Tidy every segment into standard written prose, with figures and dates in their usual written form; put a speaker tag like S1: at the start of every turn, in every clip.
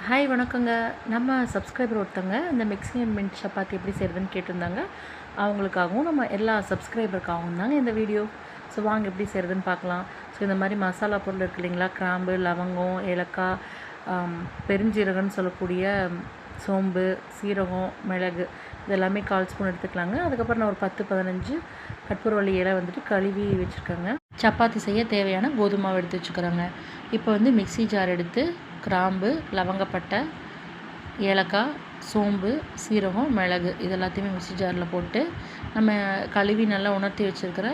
S1: Hi வணக்கங்க. நம்ம subscriber ஒருத்தங்க இந்த மிக்ஸி அண்ட் மின்ட் சப்பாத்தி எப்படி செய்கிறதுன்னு கேட்டிருந்தாங்க. அவங்களுக்காகவும் நம்ம எல்லா சப்ஸ்கிரைபருக்காகவும் தாங்க இந்த வீடியோ. ஸோ வாங்க எப்படி செய்கிறதுன்னு பார்க்கலாம். ஸோ இந்த மாதிரி மசாலா பொருள் இருக்குது இல்லைங்களா, கிராம்பு, லவங்கம், ஏலக்காய், பெருஞ்சீரகம்னு சொல்லக்கூடிய சோம்பு, சீரகம், மிளகு இதெல்லாமே 1/4 ஸ்பூன் எடுத்துக்கலாங்க. அதுக்கப்புறம் நான் ஒரு 10-15 கற்பூரவள்ளி இலை வந்துட்டு கழுவி வச்சுருக்கேங்க. சப்பாத்தி செய்ய தேவையான கோதுமை மாவு எடுத்து வச்சுக்கிறேங்க. இப்போ வந்து மிக்ஸி ஜார் எடுத்து கிராம்பு, லவங்கப்பட்டை, ஏலக்காய், சோம்பு, சீரகம், மிளகு இது எல்லாத்தையுமே மிக்ஸி ஜாரில் போட்டு நம்ம கழுவி நல்லா உணர்த்தி வச்சுருக்கிற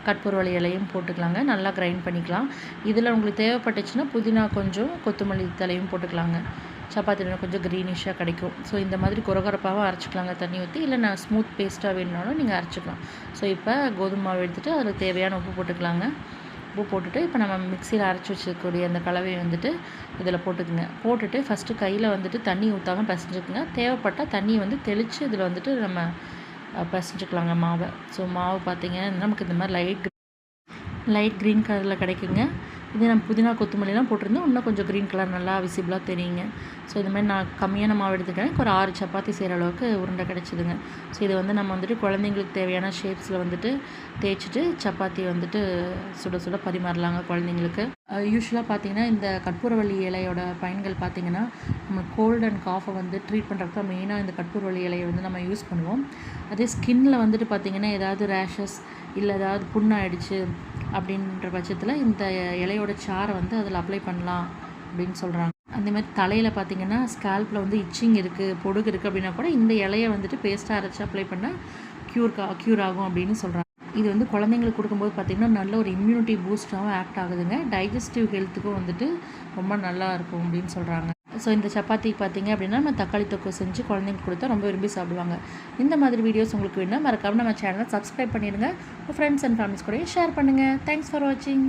S1: கற்பூரவள்ளி இலையும் போட்டுக்கலாங்க. நல்லா கிரைண்ட் பண்ணிக்கலாம். இதில் உங்களுக்கு தேவைப்பட்டுச்சுன்னா புதினா கொஞ்சம், கொத்தமல்லி தலையும் போட்டுக்கலாங்க. சப்பாத்தியில் கொஞ்சம் க்ரீனிஷாக கிடைக்கும். ஸோ இந்த மாதிரி கொரகொரப்பாகவும் அரைச்சிக்கலாங்க தண்ணி ஊற்றி, இல்லை நான் ஸ்மூத் பேஸ்ட்டாக வேணுனாலும் நீங்கள் அரைச்சிக்கலாம். ஸோ இப்போ கோதுமை மாவு எடுத்துகிட்டு அதில் தேவையான உப்பு போட்டுக்கலாங்க. உப்பு போட்டுட்டு இப்போ நம்ம மிக்சியில் அரைச்சி வச்சுக்கூடிய அந்த கலவையை வந்துட்டு இதில் போட்டுக்குங்க. போட்டுட்டு ஃபஸ்ட்டு கையில் வந்துட்டு தண்ணி ஊற்றாமல் பிசைஞ்சுக்குங்க. தேவைப்பட்டால் தண்ணியை வந்து தெளித்து இதில் வந்துட்டு நம்ம பிசைஞ்சுக்கலாங்க மாவை. ஸோ மாவு பார்த்திங்கன்னா நமக்கு இந்த மாதிரி லைட் க்ரீன் கலரில் கிடைக்குங்க. இதே நம்ம புதினா கொத்தமல்லிலாம் போட்டிருந்தோம் இன்னும் கொஞ்சம் க்ரீன் கலர் நல்லா விசிபிளாக தெரியுங்க. ஸோ இது மாதிரி நான் கம்மியான மாவு எடுத்துக்கிட்டேன். ஒரு 6 சப்பாத்தி செய்கிற அளவுக்கு உருண்டை கிடச்சிதுங்க. ஸோ இது வந்து நம்ம வந்துட்டு குழந்தைங்களுக்கு தேவையான ஷேப்ஸில் வந்துட்டு தேய்ச்சிட்டு சப்பாத்தி வந்துட்டு சுட சுட பரிமாறலாங்க குழந்தைங்களுக்கு. யூஸ்வலாக பார்த்திங்கன்னா இந்த கற்பூரவள்ளி இலையோட பயன்கள் பார்த்திங்கன்னா நம்ம கோல்டு அண்ட் காஃபை வந்து ட்ரீட் பண்ணுறதுக்கு தான் மெயினாக இந்த கற்பூரவள்ளி இலையை வந்து நம்ம யூஸ் பண்ணுவோம். அதே ஸ்கின்னில் வந்துட்டு பார்த்திங்கன்னா ஏதாவது ரேஷஸ் இல்லை ஏதாவது புண்ணாயிடுச்சு அப்படின்ற பட்சத்தில் இந்த இலையோட சாரை வந்து அதில் அப்ளை பண்ணலாம் அப்படின்னு சொல்கிறாங்க. அந்தமாதிரி தலையில் பார்த்திங்கன்னா ஸ்கேல்பில் வந்து இச்சிங் இருக்குது, பொடுகு இருக்குது அப்படின்னா கூட இந்த இலையை வந்துட்டு பேஸ்ட்டாக அரைச்சி அப்ளை பண்ணால் க்யூர் ஆகும் அப்படின்னு சொல்கிறாங்க. இது வந்து குழந்தைங்களுக்கு கொடுக்கும்போது பார்த்திங்கன்னா நல்ல ஒரு இம்யூனிட்டி பூஸ்டாகவும் ஆக்ட் ஆகுதுங்க. டைஜஸ்டிவ் ஹெல்த்துக்கும் வந்துட்டு ரொம்ப நல்லா இருக்கும் அப்படின்னு சொல்கிறாங்க. ஸோ இந்த சப்பாத்தி பார்த்திங்க அப்படின்னா நம்ம தக்காளி தொக்கு செஞ்சு குழந்தைங்களுக்கு கொடுத்தா ரொம்ப விரும்பி சாப்பிடுவாங்க. இந்த மாதிரி வீடியோஸ் உங்களுக்கு வேணும்னா மறக்காமல் நம்ம சேனலை சப்ஸ்கிரைப் பண்ணிடுங்க. உங்கள் ஃப்ரெண்ட்ஸ் அண்ட் ஃபேமிலிஸ் கூடயும் ஷேர் பண்ணுங்கள். தேங்க்ஸ் ஃபார் வாட்சிங்.